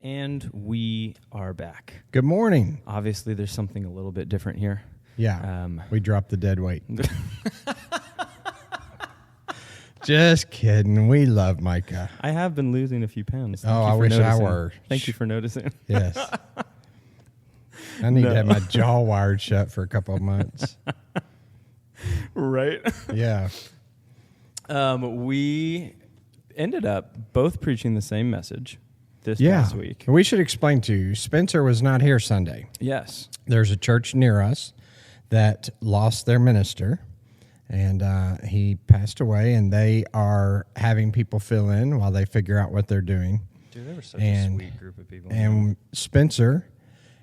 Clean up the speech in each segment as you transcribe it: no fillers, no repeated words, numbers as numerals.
And we are back. Good morning. Obviously, there's something a little bit different here. Yeah, we dropped the dead weight. Just kidding. We love Micah. I have been losing a few pounds. Oh, I wish I were. Thank you for noticing. Yes. I need to have my jaw wired shut for a couple of months. Right? Yeah. We ended up both preaching the same message this past week. We should explain to you, Spencer was not here Sunday. Yes. There's a church near us that lost their minister, and he passed away, and they are having people fill in while they figure out what they're doing. Dude, they were such a sweet group of people. And Spencer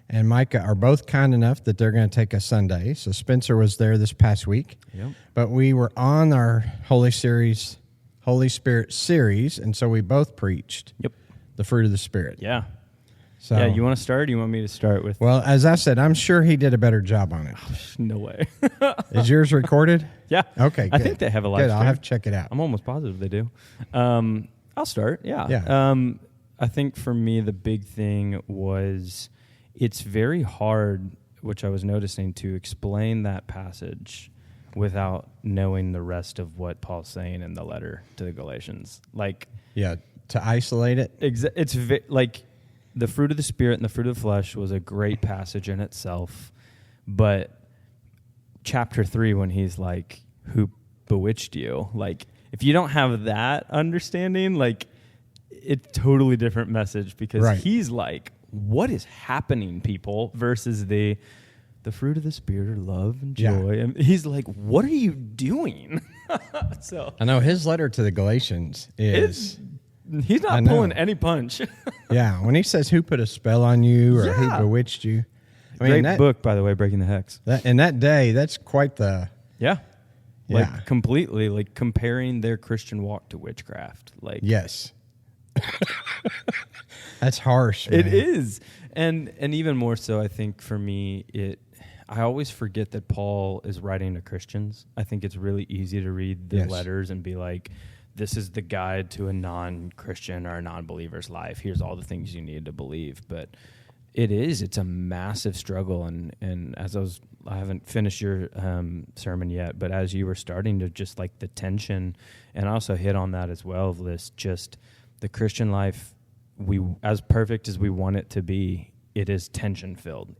and Micah are both kind enough that they're going to take a Sunday. So Spencer was there this past week. Yep. But we were on our Holy Spirit series, and so we both preached the fruit of the Spirit. Yeah. So, yeah, you want to start or do you want me to start with? Well, as I said, I'm sure he did a better job on it. No way. Is yours recorded? Yeah. Okay, good. I think they have a live Good, stream. I'll have to check it out. I'm almost positive they do. I'll start, yeah. Yeah. I think for me, the big thing was it's very hard, which I was noticing, to explain that passage without knowing the rest of what Paul's saying in the letter to the Galatians. Like, yeah, to isolate it. It's like the fruit of the Spirit and the fruit of the flesh was a great passage in itself, but chapter 3, when he's like, who bewitched you? Like, if you don't have that understanding, like, it's totally different message because he's like, what is happening, people? Versus the fruit of the Spirit are love and joy. Yeah. And he's like, what are you doing? So I know his letter to the Galatians is... He's not pulling any punch. Yeah, when he says who put a spell on you or who bewitched you. I mean, great book, by the way, Breaking the Hex. In that day, that's quite the... Yeah. Like, completely, like, comparing their Christian walk to witchcraft. Like, yes. That's harsh, man. It is. And even more so, I think, for me, I always forget that Paul is writing to Christians. I think it's really easy to read the letters and be like, this is the guide to a non-Christian or a non-believer's life. Here's all the things you need to believe. But it's a massive struggle. And as I haven't finished your sermon yet, but as you were starting to just like the tension, and also hit on that as well, Liz, just the Christian life, as perfect as we want it to be, it is tension filled.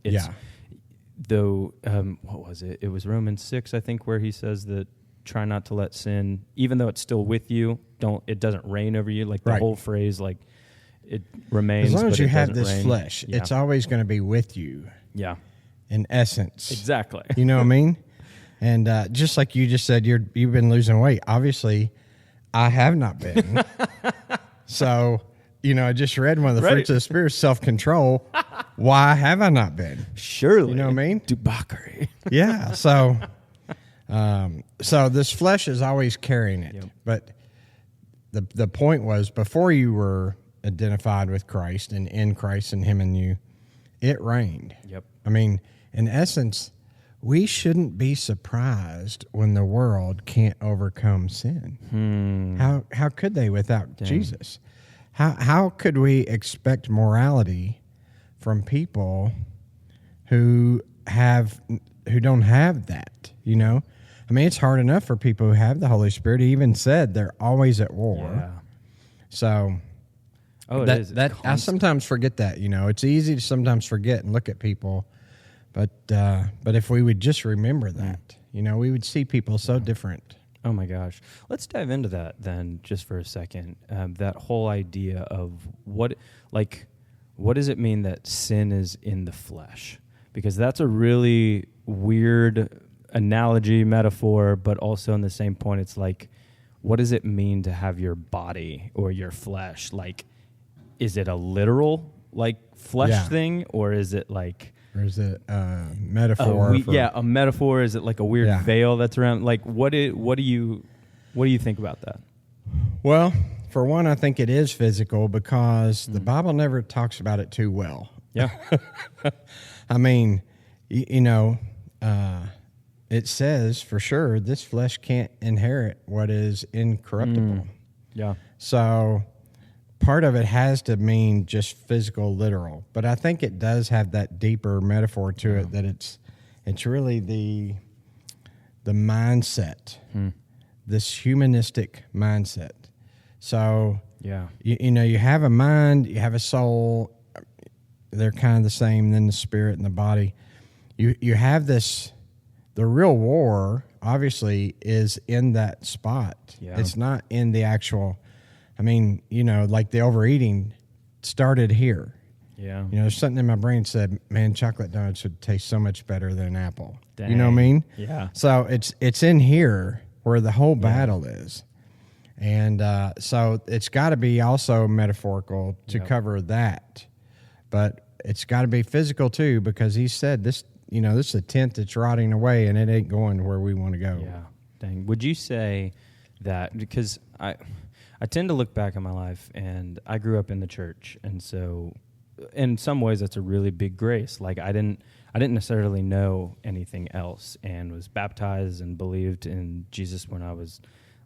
Though, what was it? It was Romans 6, I think, where he says that try not to let sin, even though it's still with you, it doesn't reign over you. Like the whole phrase, like it remains. As long as you have this reign. flesh, it's always going to be with you. Yeah. In essence. Exactly. You know what I mean? And just like you just said, you've been losing weight. Obviously, I have not been. So, I just read one of the fruits of the Spirit, self-control. Why have I not been? Surely. You know what I mean? Debauchery. Yeah. So this flesh is always carrying it. Yep. But the point was, before you were identified with Christ and in Christ and Him and you, it reigned. Yep. I mean, in essence, we shouldn't be surprised when the world can't overcome sin. How could they without Jesus? How could we expect morality from people who don't have that? I mean, it's hard enough for people who have the Holy Spirit. He even said they're always at war. Yeah. So, it is. I sometimes forget that. It's easy to sometimes forget and look at people, but if we would just remember that, we would see people so different. Oh my gosh. Let's dive into that then just for a second. That whole idea of what does it mean that sin is in the flesh? Because that's a really weird analogy, metaphor, but also in the same point, it's like, what does it mean to have your body or your flesh? Like, is it a literal, like, flesh thing, or is it like... Or is it a metaphor? A metaphor. Is it like a weird veil that's around? Like, what do you think about that? Well, for one, I think it is physical because the Bible never talks about it too well. Yeah. I mean, it says for sure this flesh can't inherit what is incorruptible. Yeah. So part of it has to mean just physical, literal, but I think it does have that deeper metaphor to it, that it's really the mindset, this humanistic mindset. So you have a mind, you have a soul. They're kind of the same. Then the spirit and the body. You have this. The real war, obviously, is in that spot. Yeah. It's not in the actual. I mean, like the overeating started here. Yeah. There's something in my brain said, man, chocolate donuts would taste so much better than an apple. Dang. You know what I mean? Yeah. So it's in here where the whole battle is. And so it's got to be also metaphorical to cover that. But it's got to be physical too, because he said this, this is a tent that's rotting away and it ain't going where we want to go. Yeah. Dang. Would you say that, because I tend to look back at my life, and I grew up in the church, and so in some ways that's a really big grace. Like I didn't necessarily know anything else, and was baptized and believed in Jesus when I was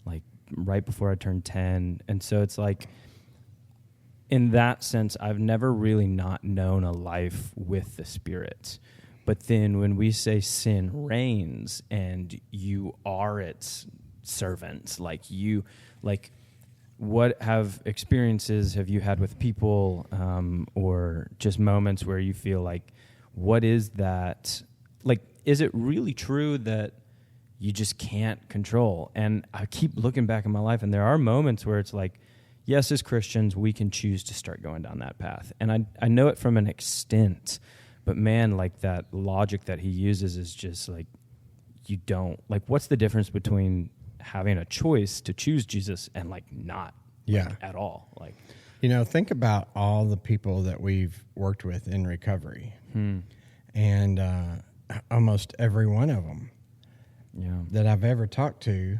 like right before I turned 10. And so it's like, in that sense, I've never really not known a life with the Spirit. But then when we say sin reigns and you are its servants, what experiences have you had with people, or just moments where you feel like, what is that? Like, is it really true that you just can't control? And I keep looking back in my life, and there are moments where it's like, yes, as Christians, we can choose to start going down that path. And I know it from an extent, but man, like that logic that he uses is just like, you don't. Like, what's the difference between having a choice to choose Jesus and like not at all? Like, think about all the people that we've worked with in recovery, and almost every one of them that I've ever talked to,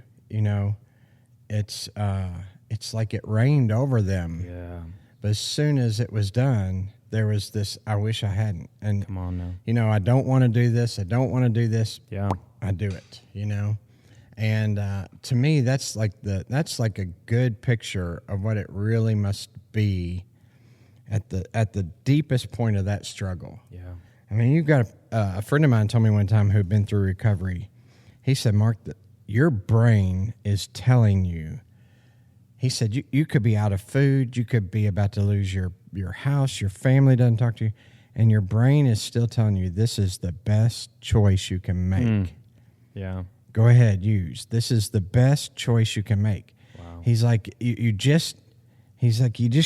it's like it rained over them. Yeah. But as soon as it was done, there was this, I wish I hadn't. And come on now. I don't want to do this. I don't want to do this. Yeah. I do it, And to me, that's like a good picture of what it really must be at the deepest point of that struggle. Yeah. I mean, you've got a friend of mine told me one time who'd been through recovery. He said, Mark, that your brain is telling you. He said, you could be out of food. You could be about to lose your house. Your family doesn't talk to you. And your brain is still telling you this is the best choice you can make. Yeah. Go ahead, use. This is the best choice you can make. Wow. He's like, you just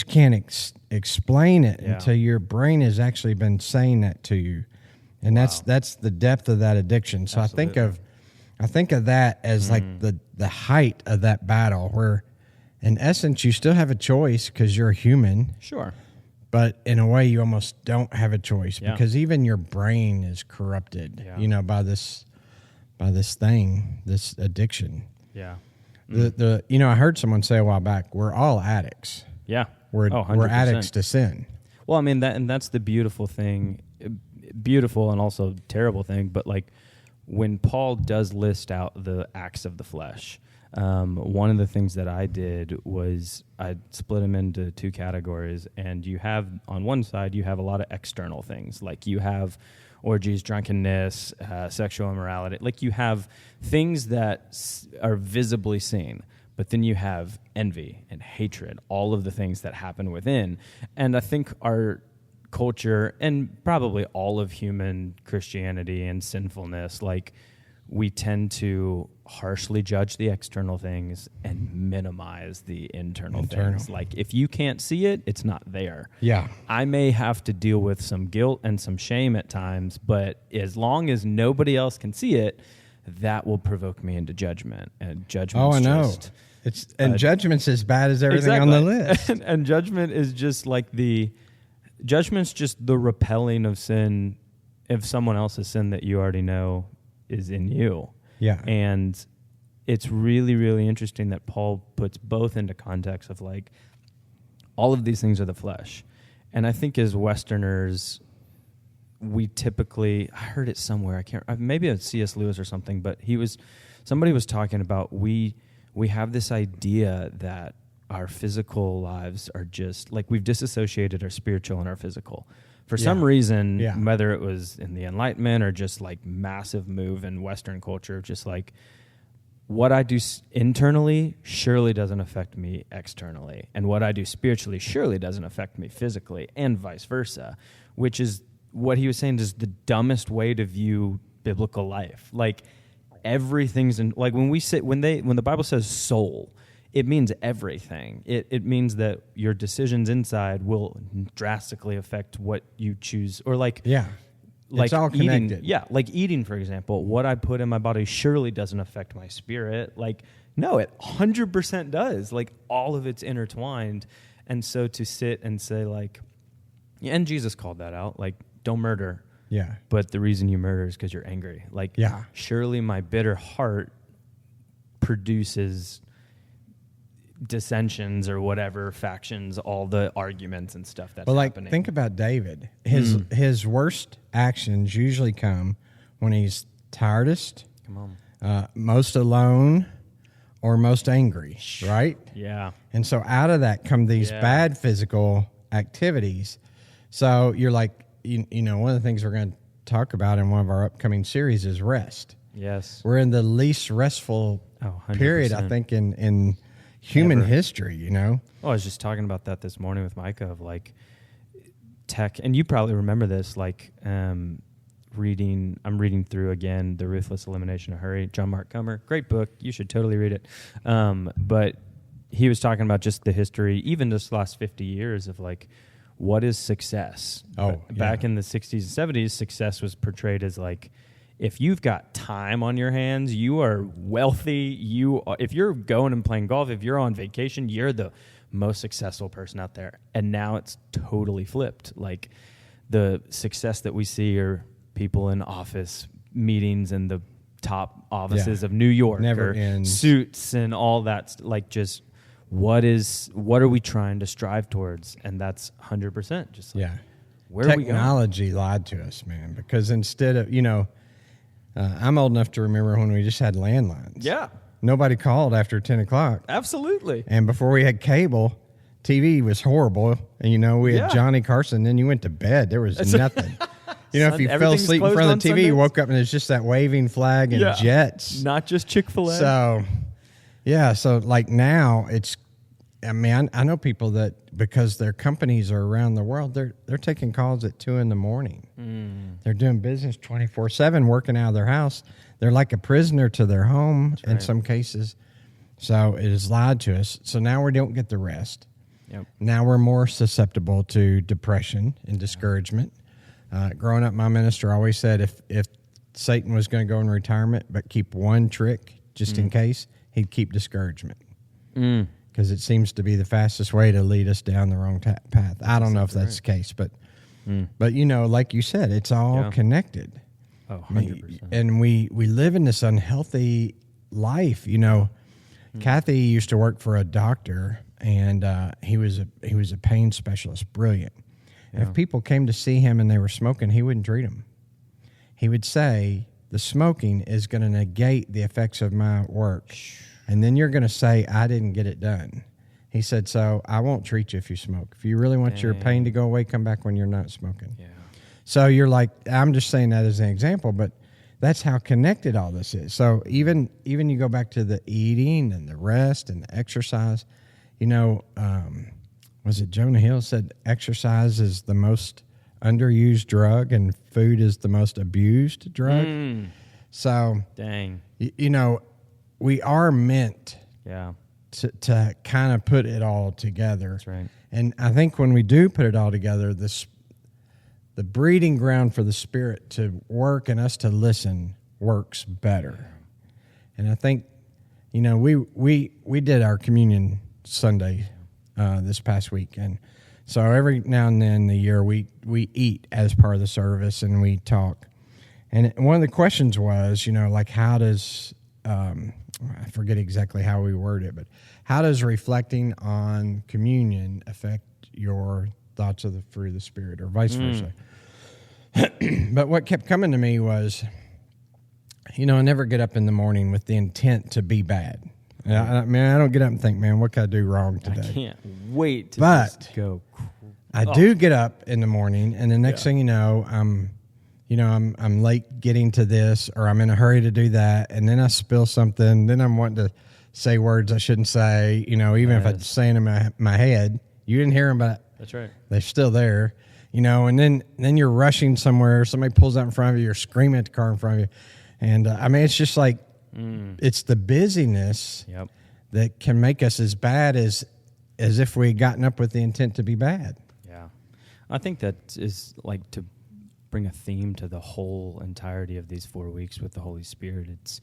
can't explain it until your brain has actually been saying that to you. And that's the depth of that addiction. So absolutely. I think of that as like the height of that battle, where in essence you still have a choice because you're a human. Sure. But in a way you almost don't have a choice because even your brain is corrupted, by this thing, this addiction. Yeah. I heard someone say a while back, we're all addicts. Yeah. We're addicts to sin. Well, I mean, that's the beautiful thing, beautiful and also terrible thing. But like when Paul does list out the acts of the flesh, one of the things that I did was I split them into two categories. And you have, on one side, you have a lot of external things. Like you have orgies, drunkenness, sexual immorality. Like you have things that are visibly seen. But then you have envy and hatred, all of the things that happen within. And I think our culture, and probably all of human Christianity and sinfulness, like we tend to harshly judge the external things and minimize the internal things. Like if you can't see it, it's not there. Yeah. I may have to deal with some guilt and some shame at times, but as long as nobody else can see it, that will provoke me into judgment. And judgment's just... judgment's as bad as everything on the list. and judgment is just like judgment's just the repelling of sin, if someone else's sin that you already know is in you. Yeah. And it's really, really interesting that Paul puts both into context of like, all of these things are the flesh. And I think as Westerners, we typically, I heard it somewhere, maybe it's C.S. Lewis or something, but somebody was talking about we have this idea that our physical lives are just like we've disassociated our spiritual and our physical. For some reason, whether it was in the Enlightenment or just like massive move in Western culture, just like what I do internally surely doesn't affect me externally. And what I do spiritually surely doesn't affect me physically, and vice versa, which is what he was saying is the dumbest way to view biblical life. Like everything's in, like when the Bible says soul, it means everything. It means that your decisions inside will drastically affect what you choose, or like it's all connected. Eating, like eating, for example. What I put in my body surely doesn't affect my spirit. Like, no, it 100% does. Like, all of it's intertwined. And so to sit and say, like, and Jesus called that out, like, don't murder. Yeah. But the reason you murder is because you're angry. Like, surely my bitter heart produces dissensions or whatever, factions, all the arguments and stuff that's happening. Think about David. His worst actions usually come when he's tiredest, most alone, or most angry, right? Yeah. And so out of that come these bad physical activities. So you're like, you know, one of the things we're going to talk about in one of our upcoming series is rest. Yes. We're in the least restful period, I think, in human history, you know? Oh, I was just talking about that this morning with Micah of like tech, and you probably remember this, like I'm reading through again The Ruthless Elimination of Hurry, John Mark Comer. Great book. You should totally read it. But he was talking about just the history, even this last 50 years of like, what is success? Back in the 60s and 70s, success was portrayed as like, if you've got time on your hands, you are wealthy. If you're going and playing golf, if you're on vacation, you're the most successful person out there. And now it's totally flipped. Like the success that we see are people in office meetings in the top offices of New York, never or ends. Suits and all that. Like just what are we trying to strive towards? And that's 100%. Just like, where are we going? Technology lied to us, man, because instead of, I'm old enough to remember when we just had landlines. Yeah. Nobody called after 10 o'clock. Absolutely. And before we had cable, TV was horrible. And, we had Johnny Carson. Then you went to bed. There was nothing. If you fell asleep in front of the TV, you woke up and it's just that waving flag and jets. Not just Chick-fil-A. So like now it's, I know people that because their companies are around the world, they're taking calls at 2 a.m. They're doing business 24/7, working out of their house. They're like a prisoner to their home in some cases. So it is lied to us. So now we don't get the rest. Yep. Now we're more susceptible to depression and discouragement. Growing up, my minister always said if Satan was going to go in retirement but keep one trick just in case, he'd keep discouragement. Because it seems to be the fastest way to lead us down the wrong path. I don't know if that's the case, but like you said, it's all connected. Oh, 100%. And we live in this unhealthy life. Kathy used to work for a doctor, and he was a pain specialist, brilliant. And if people came to see him and they were smoking, he wouldn't treat them. He would say, the smoking is going to negate the effects of my work. And then you're going to say, I didn't get it done. He said, so I won't treat you if you smoke. If you really want your pain to go away, come back when you're not smoking. Yeah. So you're like, I'm just saying that as an example, but that's how connected all this is. So even you go back to the eating and the rest and the exercise, was it Jonah Hill said exercise is the most underused drug and food is the most abused drug? So, dang. We are meant to kind of put it all together. That's right. And I think when we do put it all together, the breeding ground for the Spirit to work and us to listen works better. And I think, we did our communion Sunday this past week. And so every now and then in the year, we eat as part of the service and we talk. And one of the questions was, how does... I forget exactly how we word it, but how does reflecting on communion affect your thoughts of the fruit of the Spirit, or vice versa? But what kept coming to me was, I never get up in the morning with the intent to be bad. I don't get up and think, man, what can I do wrong today? I can't wait to But just go. I do get up in the morning, and the next thing you know, I'm late getting to this, or I'm in a hurry to do that, and then I spill something. Then I'm wanting to say words I shouldn't say. Even if I'm saying them in my head, you didn't hear them, but That's right. they're still there. And then you're rushing somewhere. Somebody pulls out in front of you. You're screaming at the car in front of you, and it's just like it's the busyness that can make us as bad as if we had gotten up with the intent to be bad. Yeah, I think that is like to bring a theme to the whole entirety of these 4 weeks with the Holy Spirit.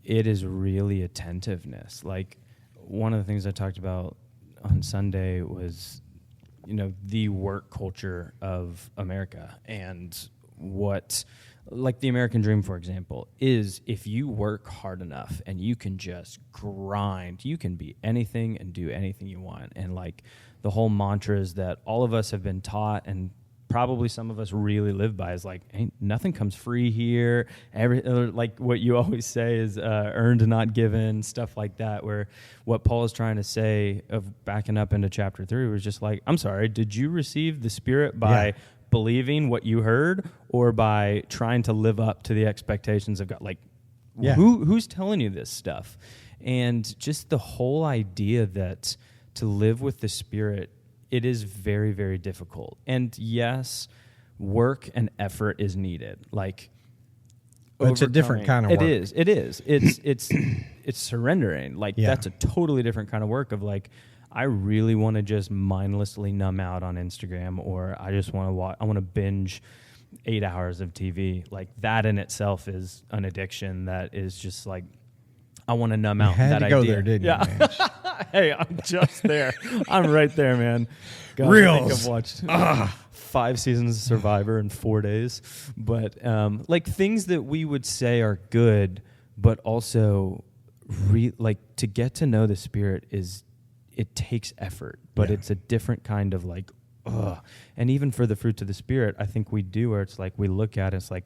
It is really attentiveness. Like, one of the things I talked about on Sunday was, the work culture of America, and what, like the American dream, for example, is if you work hard enough and you can just grind, you can be anything and do anything you want. And like the whole mantras that all of us have been taught, and probably some of us really live by, is like, ain't nothing comes free here. Like what you always say is earned, not given, stuff like that, where what Paul is trying to say of backing up into chapter 3 was just like, I'm sorry, did you receive the Spirit by believing what you heard, or by trying to live up to the expectations of God? Like, who's telling you this stuff? And just the whole idea that to live with the Spirit, it is very, very difficult. And yes, work and effort is needed. Like, but it's a different kind of work. It is. It's surrendering. Like, that's a totally different kind of work of like, I really want to just mindlessly numb out on Instagram, or I just want to I want to binge 8 hours of TV. Like, that in itself is an addiction that is just like, I want to numb out. You had that to go idea. there, didn't you, man? Hey, I'm just there. I'm right there, man. God, Reels. I think I've watched 5 seasons of Survivor in 4 days. But like things that we would say are good, but also like to get to know the Spirit it takes effort, but it's a different kind of like, and even for the fruits of the Spirit, I think we do, where it's like we look at it, it's like,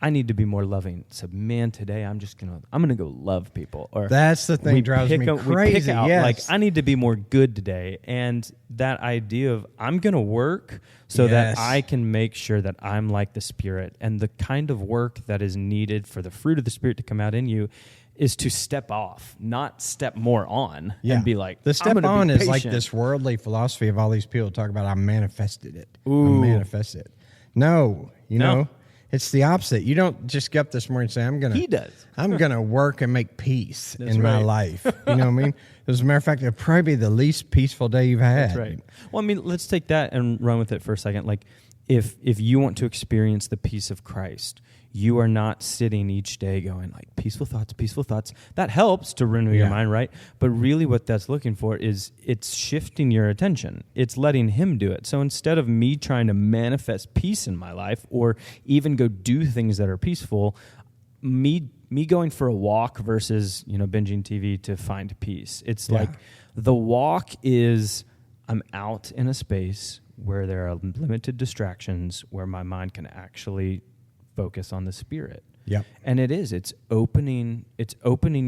I need to be more loving. So, man, today I'm gonna go love people. Or that's the thing drives me crazy. We pick out, like, I need to be more good today, and that idea of I'm gonna work so that I can make sure that I'm like the Spirit, and the kind of work that is needed for the fruit of the Spirit to come out in you is to step off, not step more on, and be like, the step on is like this worldly philosophy of all these people talk about. I manifested it. Ooh. I manifested it. No, you know. It's the opposite. You don't just get up this morning and say, I'm gonna work and make peace in my life. You know what I mean? As a matter of fact, it'll probably be the least peaceful day you've had. That's right. Well, I mean, let's take that and run with it for a second. Like, if you want to experience the peace of Christ, you are not sitting each day going like, peaceful thoughts. That helps to renew your mind, right? But really what that's looking for is it's shifting your attention. It's letting Him do it. So instead of me trying to manifest peace in my life, or even go do things that are peaceful, me going for a walk versus, binging TV to find peace. It's like the walk is, I'm out in a space where there are limited distractions, where my mind can actually focus on the Spirit. Yep. And it's opening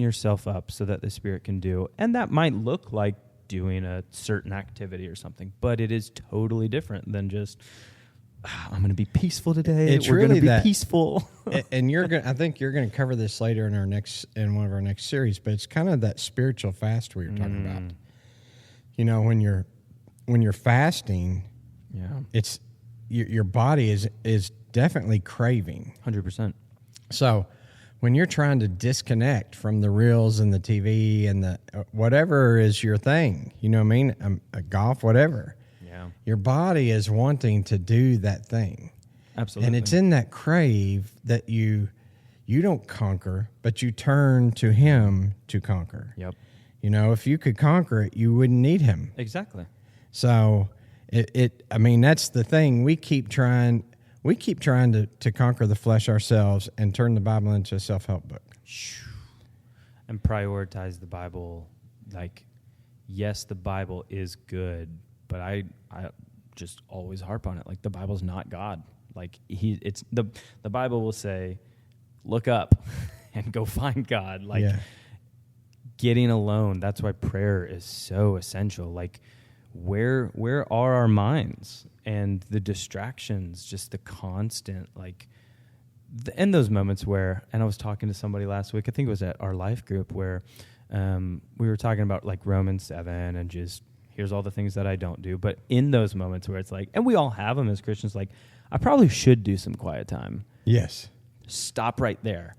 yourself up so that the Spirit can do. And that might look like doing a certain activity or something, but it is totally different than just, I'm going to be peaceful today. We're really going to be peaceful. And I think you're going to cover this later in one of our next series, but it's kind of that spiritual fast we were talking about. When you're fasting, it's your body is definitely craving. 100%. So when you're trying to disconnect from the reels and the TV and the whatever is your thing, you know what I mean? Golf, whatever. Yeah. Your body is wanting to do that thing. Absolutely. And it's in that crave that you don't conquer, but you turn to Him to conquer. Yep. If you could conquer it, you wouldn't need Him. Exactly. So that's the thing. We keep trying to conquer the flesh ourselves and turn the Bible into a self-help book. And prioritize the Bible. Like, yes, the Bible is good, but I just always harp on it. Like, the Bible's not God. Like, the Bible will say, look up and go find God. Like, getting alone. That's why prayer is so essential. Like, where are our minds and the distractions, just the constant, like, in those moments where, and I was talking to somebody last week, I think it was at our life group, where we were talking about like Romans 7 and just, here's all the things that I don't do. But in those moments where it's like, and we all have them as Christians, like, I probably should do some quiet time. Yes. Stop right there.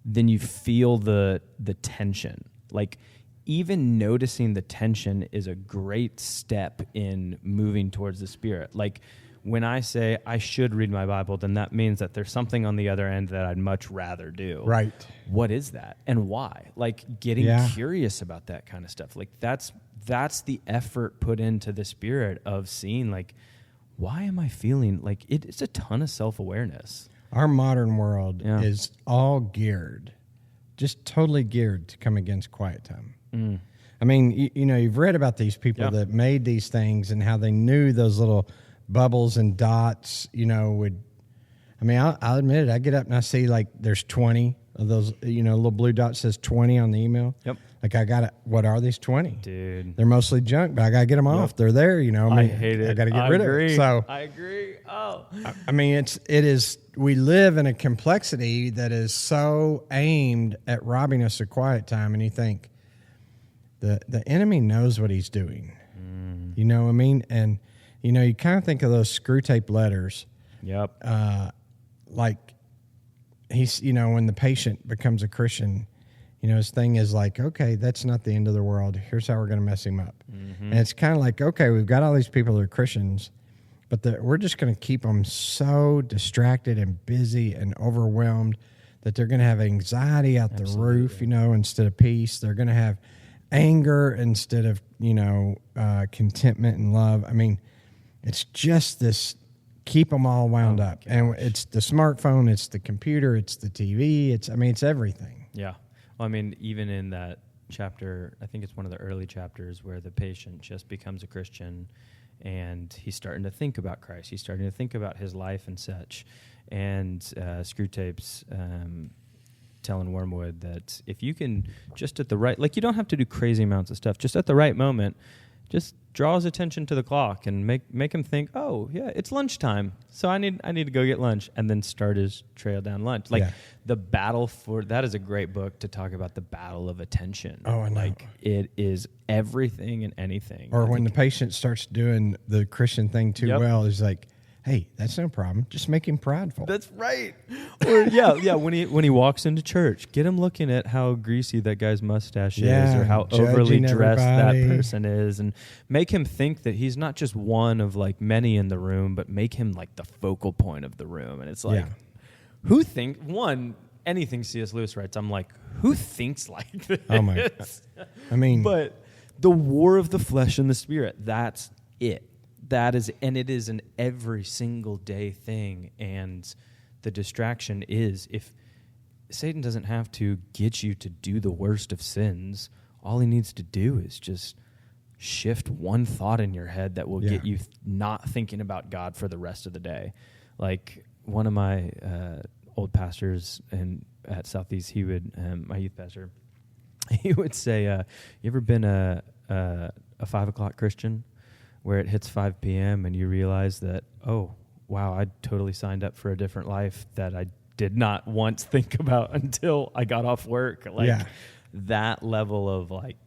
Then you feel the tension. Like, even noticing the tension is a great step in moving towards the Spirit. Like, when I say I should read my Bible, then that means that there's something on the other end that I'd much rather do. Right. What is that and why? Like, getting curious about that kind of stuff. Like, that's the effort put into the Spirit of seeing, like, why am I feeling like it's a ton of self-awareness. Our modern world is all geared, just totally geared to come against quiet time. Mm. I mean, you've read about these people that made these things and how they knew those little bubbles and dots, I'll admit it. I get up and I see like there's 20 of those, little blue dot says 20 on the email. Yep. Like what are these 20? Dude. They're mostly junk, but I got to get them off. They're there, I hate it. I got to get rid of it. So I agree. Oh. I mean, we live in a complexity that is so aimed at robbing us of quiet time. And you think the enemy knows what he's doing. Mm. You know what I mean? And, you kind of think of those screw tape letters. Yep. Like he's, when the patient becomes a Christian, his thing is like, okay, that's not the end of the world. Here's how we're going to mess him up. Mm-hmm. And it's kind of like, okay, we've got all these people that are Christians, but we're just going to keep them so distracted and busy and overwhelmed that they're going to have anxiety out the roof, instead of peace. They're going to have anger instead of, contentment and love. I mean, it's just this, keep them all wound up. And it's the smartphone, it's the computer, it's the TV, it's everything. Yeah. Well, I mean, even in that chapter, I think it's one of the early chapters where the patient just becomes a Christian and he's starting to think about Christ. He's starting to think about his life and such. And Screwtape's telling Wormwood that if you can just at the right, like, you don't have to do crazy amounts of stuff, just at the right moment, just draw his attention to the clock and make him think, oh, yeah, it's lunchtime, so I need to go get lunch, and then start his trail down lunch. Like, the battle for that is a great book to talk about the battle of attention. Oh, I know. Like, it is everything and anything. Or when the patient starts doing the Christian thing too well, is like, hey, that's no problem. Just make him prideful. That's right. Or when he walks into church, get him looking at how greasy that guy's mustache is, or how overly dressed that person is, and make him think that he's not just one of like many in the room, but make him like the focal point of the room. And it's like, anything C.S. Lewis writes, I'm like, who thinks like this? Oh my God. I mean, but the war of the flesh and the spirit, that's it. That is, and it is an every single day thing. And the distraction is, if Satan doesn't have to get you to do the worst of sins, all he needs to do is just shift one thought in your head that will get you not thinking about God for the rest of the day. Like, one of my old pastors at Southeast, he would, my youth pastor, he would say, you ever been a 5 o'clock Christian? Where it hits 5 p.m. and you realize that, oh, wow, I totally signed up for a different life that I did not once think about until I got off work. Like, that level of, like,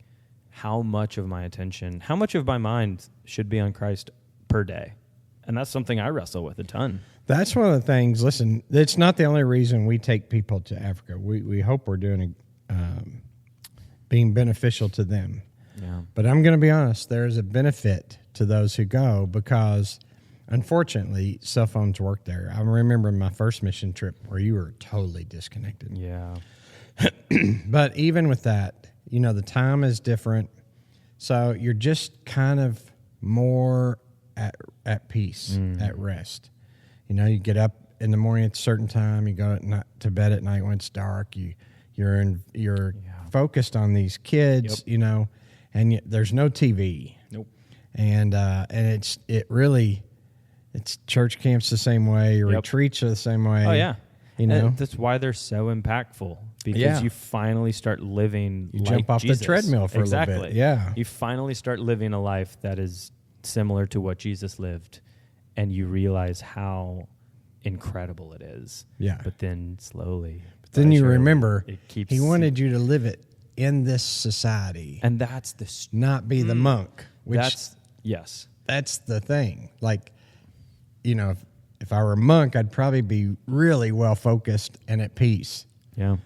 how much of my attention, how much of my mind should be on Christ per day. And that's something I wrestle with a ton. That's one of the things, listen, it's not the only reason we take people to Africa. We hope we're doing being beneficial to them. Yeah. But I'm going to be honest, there is a benefit to those who go because, unfortunately, cell phones work there. I remember my first mission trip where you were totally disconnected. Yeah. But even with that, the time is different. So you're just kind of more at peace, at rest. You get up in the morning at a certain time, you go to bed at night when it's dark. You're focused on these kids, and there's no TV. Nope. And it's church camps the same way, retreats are the same way. Oh yeah. You know, and that's why they're so impactful, because you finally start living. You like jump off Jesus. the treadmill for a little bit. Yeah, you finally start living a life that is similar to what Jesus lived, and you realize how incredible it is. Yeah, but then slowly, then you remember he wanted you to live it in this society, and that's not be the monk. Which that's the thing. Like, you know, if I were a monk, I'd probably be really well focused and at peace. Yeah,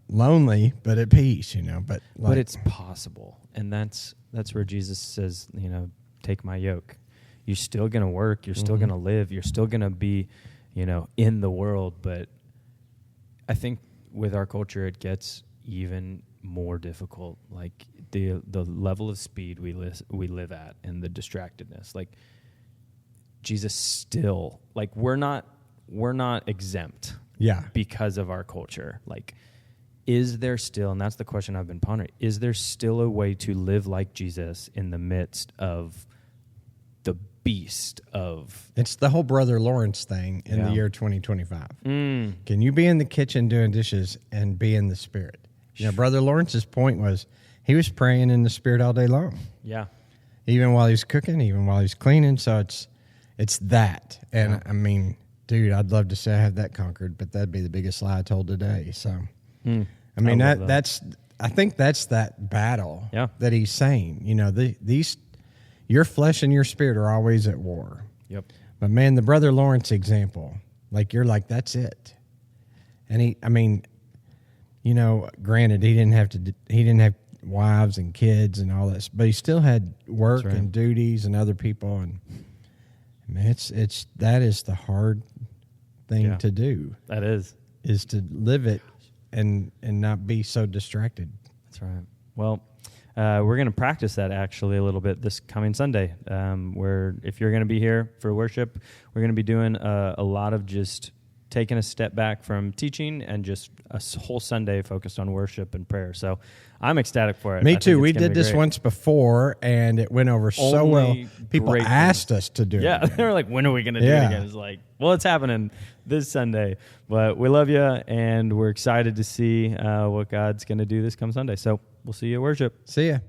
lonely, but at peace. You know, but it's possible, and that's where Jesus says, you know, take my yoke. You're still gonna work. You're still gonna live. You're still gonna be, you know, in the world. But I think with our culture, it gets even more difficult. Like the level of speed we live at, and the distractedness. Like Jesus still, like we're not exempt. Yeah, because of our culture. Like, is there still, and that's the question I've been pondering, is there still a way to live like Jesus in the midst of the beast of... It's the whole Brother Lawrence thing in the year 2025. Can you be in the kitchen doing dishes and be in the Spirit? You know, Brother Lawrence's point was he was praying in the Spirit all day long. Yeah. Even while he was cooking, even while he was cleaning. So it's that. And I mean... Dude, I'd love to say I have that conquered, but that'd be the biggest lie I told today. So, I mean, that's I think that's that battle that he's saying. You know, these your flesh and your spirit are always at war. Yep. But man, the Brother Lawrence example, like you're like, that's it. And I mean, you know, granted, he didn't have wives and kids and all that, but he still had work and duties and other people. And man, that is the hard thing to do. That is to live it and not be so distracted. That's right. Well, we're going to practice that actually a little bit this coming Sunday, where if you're going to be here for worship, we're going to be doing a lot of just taking a step back from teaching and just a whole Sunday focused on worship and prayer. So I'm ecstatic for it. Me too. We did this once before, and it went over so well. People asked us to do it. Yeah, they were like, when are we going to do it again? It's like, well, it's happening this Sunday. But we love you, and we're excited to see what God's going to do this come Sunday. So we'll see you at worship. See ya.